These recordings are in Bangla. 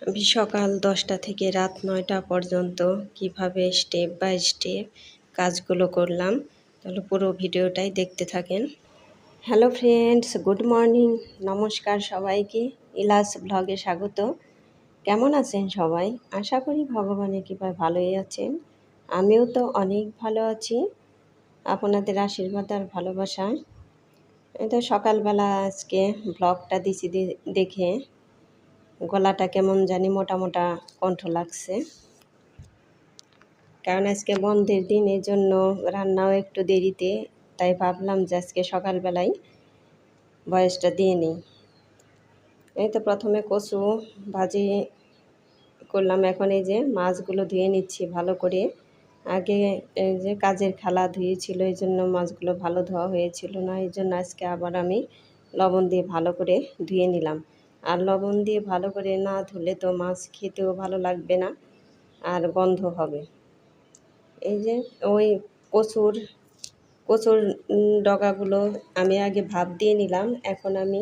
আমি সকাল 10টা থেকে রাত 9টা পর্যন্ত কিভাবে স্টেপ বাই স্টেপ কাজগুলো করলাম, তাহলে পুরো ভিডিওটাই দেখতে থাকেন। হ্যালো ফ্রেন্ডস, গুড মর্নিং, নমস্কার সবাইকে। ইলাস ব্লগে স্বাগত। কেমন আছেন সবাই? আশা করি ভগবানের কৃপায় ভালোই আছেন। আমিও তো অনেক ভালো আছি আপনাদের আশীর্বাদ আর ভালোবাসায়। এই তো সকালবেলা আজকে ব্লগটা দিছি, দেখে গলাটা কেমন জানি মোটা মোটা কণ্ঠ লাগছে, কারণ আজকে বন্ধের দিন, এই জন্য রান্নাও একটু দেরিতে, তাই ভাবলাম যে আজকে সকালবেলায় ভয়েসটা দিয়ে নিই। এই তো প্রথমে কচু ভাজি করলাম, এখন এই যে মাছগুলো ধুয়ে নিচ্ছি ভালো করে। আগে এই যে কাজের খালা ধুয়েছিল, এই জন্য মাছগুলো ভালো ধোয়া হয়েছিল না, এই জন্য আজকে আবার আমি লবণ দিয়ে ভালো করে ধুয়ে নিলাম। আর লবণ দিয়ে ভালো করে না ধুলে তো মাছ খেতেও ভালো লাগবে না, আর গন্ধ হবে। এই যে ওই কচুর কচুর ডগাগুলো আমি আগে ভাপ দিয়ে নিলাম, এখন আমি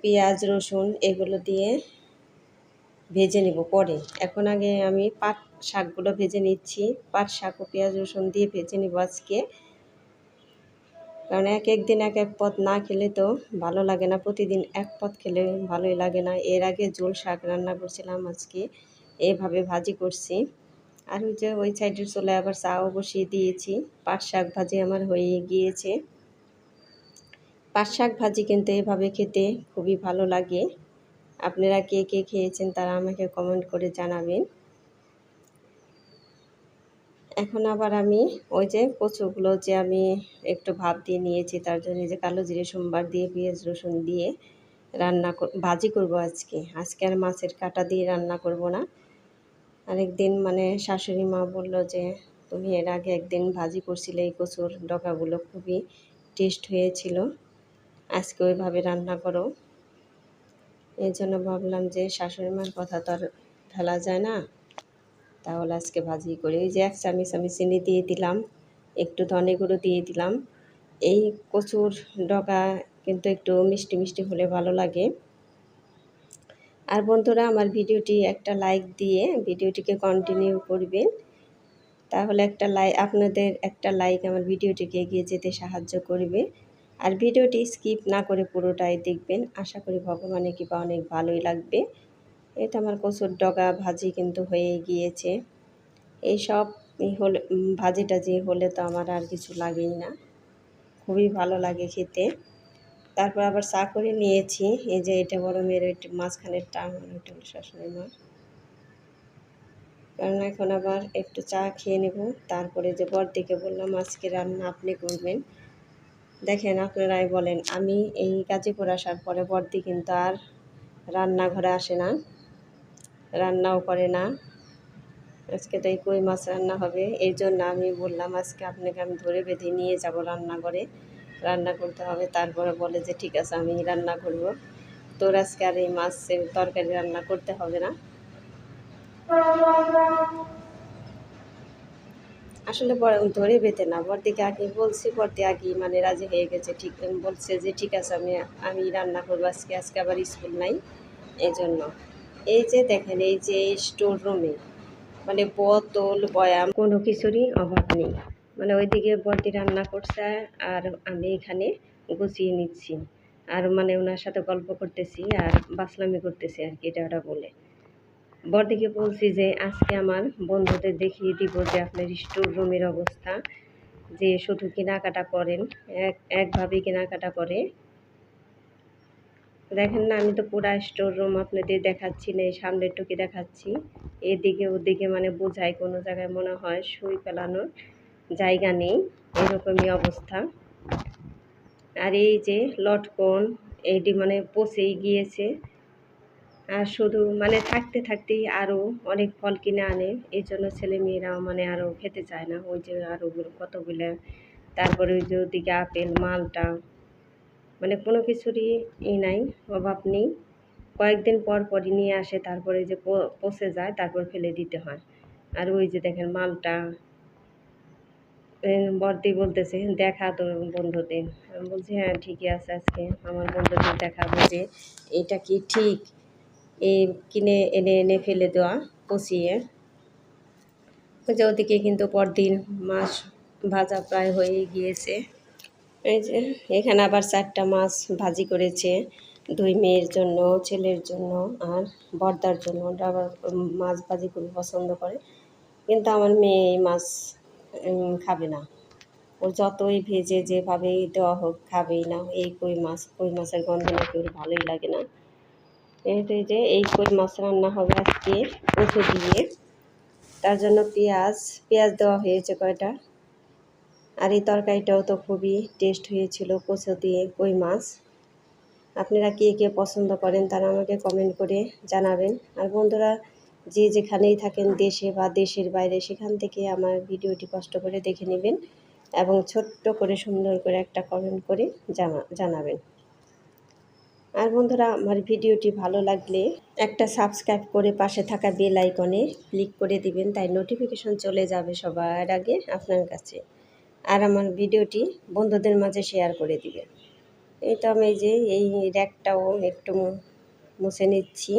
পেঁয়াজ রসুন এগুলো দিয়ে ভেজে নেব পরে। এখন আগে আমি পাট শাকগুলো ভেজে নিচ্ছি, পাট শাক ও পেঁয়াজ রসুন দিয়ে ভেজে নিব আজকে, কারণ এক এক দিন এক এক পদ না খেলে তো ভালো লাগে না, প্রতিদিন এক পদ খেলে ভালোই লাগে না। এর আগে ঝোল শাক রান্না করছিলাম, আজকে এভাবে ভাজি করছি। আর ওই যে ওই সাইডের চুলে আবার চাও বসিয়ে দিয়েছি। পাট শাক ভাজি আমার হয়ে গিয়েছে। পাট শাক ভাজি কিন্তু এভাবে খেতে খুবই ভালো লাগে। আপনারা কে কে খেয়েছেন তারা আমাকে কমেন্ট করে জানাবেন। এখন আবার আমি ওই যে কচুগুলো যে আমি একটু ভাপ দিয়ে নিয়েছি, তার জন্য যে কালো জিরে সোমবার দিয়ে পেঁয়াজ রসুন দিয়ে ভাজি করব আজকে। আজকে আর মাছের কাঁটা দিয়ে রান্না করব না। আরেকদিন মানে শাশুড়ি মা বললো যে তুমি এর আগে একদিন ভাজি করছিলে এই কচুর ডগাগুলো, খুবই টেস্ট হয়েছিল, আজকে ওইভাবে রান্না করো। এই জন্য ভাবলাম যে শাশুড়ি মার কথা তো আর ফেলা যায় না, তাহলে আজকে ভাজি করি। এই যে 1 চামচ আমি চিনি দিয়ে দিলাম, একটু ধনে গুঁড়ো দিয়ে দিলাম। এই কচুর ডগা কিন্তু একটু মিষ্টি মিষ্টি হলে ভালো লাগে। আর বন্ধুরা, আমার ভিডিওটি একটা লাইক দিয়ে ভিডিওটিকে কন্টিনিউ করবেন, তাহলে আপনাদের একটা লাইক আমার ভিডিওটিকে এগিয়ে যেতে সাহায্য করবে। আর ভিডিওটি স্কিপ না করে পুরোটাই দেখবেন, আশা করি ভগবানের কৃপা অনেক ভালোই লাগবে। এটা আমার কচুর ডগা ভাজি কিন্তু হয়ে গিয়েছে। এই সব হলে ভাজি টাজি হলে তো আমার আর কিছু লাগেই না, খুবই ভালো লাগে খেতে। তারপর আবার চা করে নিয়েছি। এই যে এটা বড় মেয়ের মাঝখানেরটা আমার, ওইটা হলো শাশুড়ি মা। কারণ এখন আবার একটু চা খেয়ে নেব, তারপরে যে বড়দিকে বললাম আজকে রান্না আপনি করবেন। দেখেন, আপনারাই বলেন, আমি এই গাজীপুর আসার পরে বড়দি কিন্তু আর রান্নাঘরে আসে না, রান্নাও করে না। আজকে তাই কই মাছ রান্না হবে, এই জন্য আমি বললাম আজকে আপনাকে আমি ধরে বেঁধে নিয়ে যাব রান্নাঘরে, রান্না করতে হবে। তারপরে বলে যে ঠিক আছে আমি রান্না করব, তোর আজকে আর এই মাছের তরকারি রান্না করতে হবে না। আসলে ধরে বেঁধে না, বড়দিকে আগে বলছি, বড়দি আগে মানে রাজি হয়ে গেছে, ঠিক বলছে যে ঠিক আছে আমি রান্না করবো আজকে, আজকে আবার স্কুল নাই, এই জন্য। এই যে দেখেন, এই যে স্টোর রুমে মানে বোতল বয়াম কোনো কিছুরই অভাব নেই। মানে ওইদিকে বড়দি রান্না করছে আর আমি এখানে গুছিয়ে নিচ্ছি, আর মানে ওনার সাথে গল্প করতেছি আর বাসলামি করতেছি আর কি, এটা ওটা বলে। বড়দিকে বলছি যে আজকে আমার বন্ধুদের দেখিয়ে দিব যে আপনার স্টোর রুমের অবস্থা, যে শুধু কেনাকাটা করেন, একভাবেই কেনাকাটা করে। দেখেন না, আমি তো পুরা স্টোর রুম আপনাদের দেখাচ্ছি না, এই সামনের টুকি দেখাচ্ছি, এদিকে ওদিকে মানে বোঝাই কোনো জায়গায় মনে হয় সুই ফেলানোর জায়গা নেই, এরকমই অবস্থা। আর এই যে লটকন, এইটি মানে পচেই গিয়েছে, আর শুধু মানে থাকতে থাকতেই আরও অনেক ফল কিনে আনে, এই জন্য ছেলেমেয়েরাও মানে আরও খেতে চায় না। ওই যে আরও কতগুলো, তারপরে ওই যে ওদিকে আপেল মালটা, মানে কোনো কিছুরই নাই, অভাব নেই। কয়েকদিন পর পরই নিয়ে আসে, তারপরে যে পচে যায়, তারপর ফেলে দিতে হয়। আর ওই যে দেখেন মালটা, বড়দি বলতেছে দেখা তোর বন্ধুদের, আমি বলছি হ্যাঁ ঠিকই আছে, আজকে আমার বন্ধুদের দেখাবো যে এটা কি ঠিক। এই কিনে এনে এনে ফেলে দেওয়া পচিয়ে। ওই যে ওদিকে কিন্তু পরদিন মাছ ভাজা প্রায় হয়ে গিয়েছে। এই যে এখানে আবার 4টা মাছ ভাজি করেছে, 2 মেয়ের জন্য, ছেলের জন্য আর বড়দার জন্য। ওরা আবার মাছ ভাজি খুবই পছন্দ করে, কিন্তু আমার মেয়ে এই মাছ খাবে না। ও যতই ভেজে যেভাবেই দেওয়া হোক খাবেই না। এই কই মাছের গন্ধ নাকি ওর ভালোই লাগে না। এই যে এই কই মাছ রান্না হবে আজকে কচু দিয়ে। তার জন্য পেঁয়াজ দেওয়া হয়েছে কয়টা। আর এই তরকারিটাও তো খুবই টেস্ট হয়েছিল, কচু দিয়ে কই মাছ। আপনারা কে কে পছন্দ করেন তারা আমাকে কমেন্ট করে জানাবেন। আর বন্ধুরা, যে যেখানেই থাকেন, দেশে বা দেশের বাইরে, সেখান থেকে আমার ভিডিওটি কষ্ট করে দেখে নেবেন এবং ছোট্ট করে সুন্দর করে একটা কমেন্ট করে জানাবেন। আর বন্ধুরা, আমার ভিডিওটি ভালো লাগলে একটা সাবস্ক্রাইব করে পাশে থাকা বেল আইকনে ক্লিক করে দিবেন, তাই নোটিফিকেশন চলে যাবে সবার আগে আপনার কাছে। আর আমার ভিডিওটি বন্ধুদের মাঝে শেয়ার করে দিবেন। এই তো আমি এই র্যাকটাও একটু মুছে নিচ্ছি।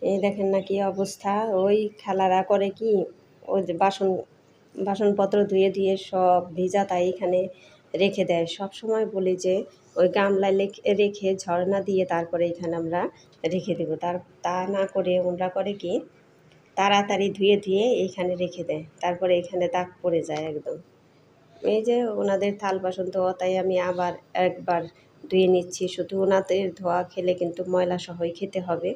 এই দেখেন না কি অবস্থা। ওই খালারা করে কি, ওই যে বাসনপত্র ধুয়ে ধুয়ে সব ভিজা তাই এখানে রেখে দেয়। সব সময় বলি যে ওই গামলায় রেখে ঝর্ণা দিয়ে তারপরে এখানে আমরা রেখে দেবো। তা না করে ওরা করে কি, তাড়াতাড়ি ধুয়ে ধুয়ে এইখানে রেখে দেয়, তারপরে এখানে দাগ পড়ে যায় একদম। এই যে ওনাদের থাল বাসন ধোয়া, তাই আমি আবার একবার ধুয়ে নিচ্ছি। শুধু ওনাদের ধোয়া খেলে কিন্তু ময়লা সহই খেতে হবে।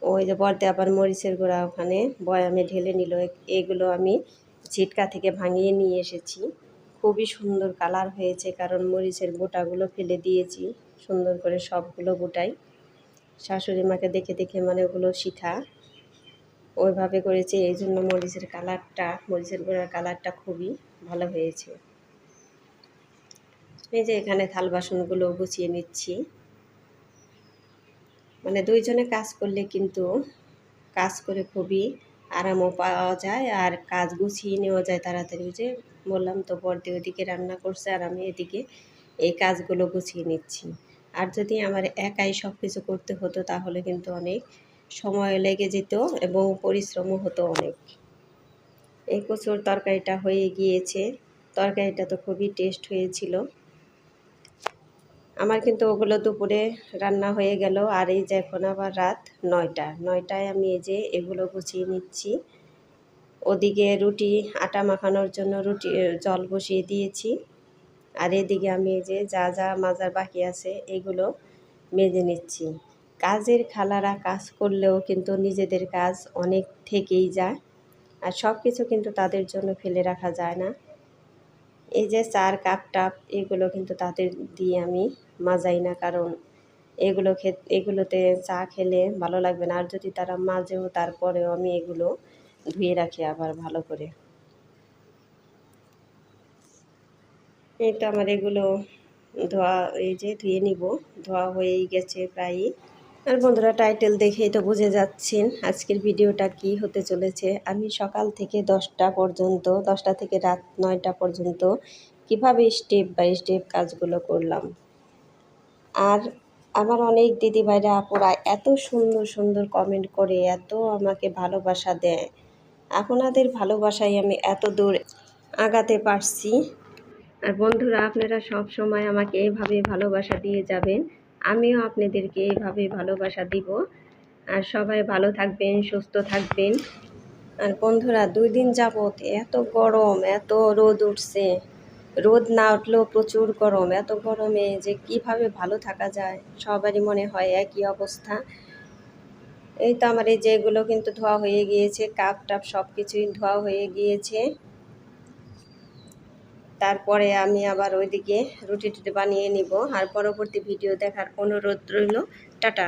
ওই যে বর্দে আবার মরিচের গুঁড়া ওখানে বয়ামে ঢেলে নিল। এগুলো আমি ঝিটকা থেকে ভাঙিয়ে নিয়ে এসেছি। খুবই সুন্দর কালার হয়েছে, কারণ মরিচের বোটাগুলো ফেলে দিয়েছি সুন্দর করে সবগুলো বোটাই। শাশুড়ি মাকে দেখে দেখে মানে ওগুলো শিখা, ওইভাবে করেছে। এই জন্য মরিচের গুঁড়ার কালারটা খুবই ভালো হয়েছে। এই যে এখানে থাল বাসনগুলো গুছিয়ে নিচ্ছি। মানে দুইজনে কাজ করলে কিন্তু কাজ করে খুবই আরামও পাওয়া যায় আর কাজ গুছিয়ে নেওয়া যায় তাড়াতাড়ি। যে বললাম তো, বড়দি ওদিকে রান্না করছে আর আমি এদিকে এই কাজগুলো গুছিয়ে নিচ্ছি। আর যদি আমার একাই সব কিছু করতে হতো তাহলে কিন্তু অনেক সময় লেগে যেত এবং পরিশ্রমও হতো অনেক। এই কচুর তরকারিটা হয়ে গিয়েছে। তরকারিটা তো খুবই টেস্ট হয়েছিল। আমার কিন্তু ওগুলো দুপুরে রান্না হয়ে গেল। আর এই যে এখন আবার রাত 9টায় আমি এই যে এগুলো গুছিয়ে নিচ্ছি। ওদিকে আটা মাখানোর জন্য জল বসিয়ে দিয়েছি। আর এদিকে আমি এই যে যা মাজার বাকি আছে এগুলো মেজে নিচ্ছি। কাজের খালারা কাজ করলেও কিন্তু নিজেদের কাজ অনেক থেকেই যায়, আর সব কিছু কিন্তু তাদের জন্য ফেলে রাখা যায় না। এই যে চার কাপ টাপ এগুলো কিন্তু তাদের দিয়ে আমি মাজাই না, কারণ এগুলোতে চা খেলে ভালো লাগবে না। আর যদি তারা মাজেও তারপরেও আমি এগুলো ধুয়ে রাখি আবার ভালো করে। এই তো আমার এগুলো ধুয়ে নিব, ধোয়া হয়েই গেছে প্রায়ই। আর বন্ধুরা, টাইটেল দেখেই তো বুঝে যাচ্ছেন আজকের ভিডিওটা কি হতে চলেছে। আমি সকাল থেকে 10টা থেকে রাত 9টা পর্যন্ত কিভাবে স্টেপ বাই স্টেপ কাজগুলো করলাম। আর আমার অনেক দিদিভাইরা আপুরা এত সুন্দর সুন্দর কমেন্ট করে, এত আমাকে ভালোবাসা দেয়। আপনাদের ভালোবাসায় আমি এত দূর আগাতে পারছি। আর বন্ধুরা, আপনারা সব সময় আমাকে এইভাবে ভালোবাসা দিয়ে যাবেন, আমিও আপনাদেরকে এইভাবে ভালোবাসা দিব। আর সবাই ভালো থাকবেন, সুস্থ থাকবেন। আর বন্ধুরা, 2 দিন যাবত এত গরম, এত রোদ উঠছে। রোদ না উঠলেও প্রচুর গরম। এত গরমে যে কিভাবে ভালো থাকা যায় সবারই মনে হয় একই অবস্থা। এই তো আমার এই যেগুলো কিন্তু ধোয়া হয়ে গিয়েছে, কাপ টাপ সব কিছুই ধোয়া হয়ে গিয়েছে। তারপরে আমি আবার ওইদিকে রুটি টুটি বানিয়ে নিব। আর পরবর্তী ভিডিও দেখার অনুরোধ রইল। টাটা।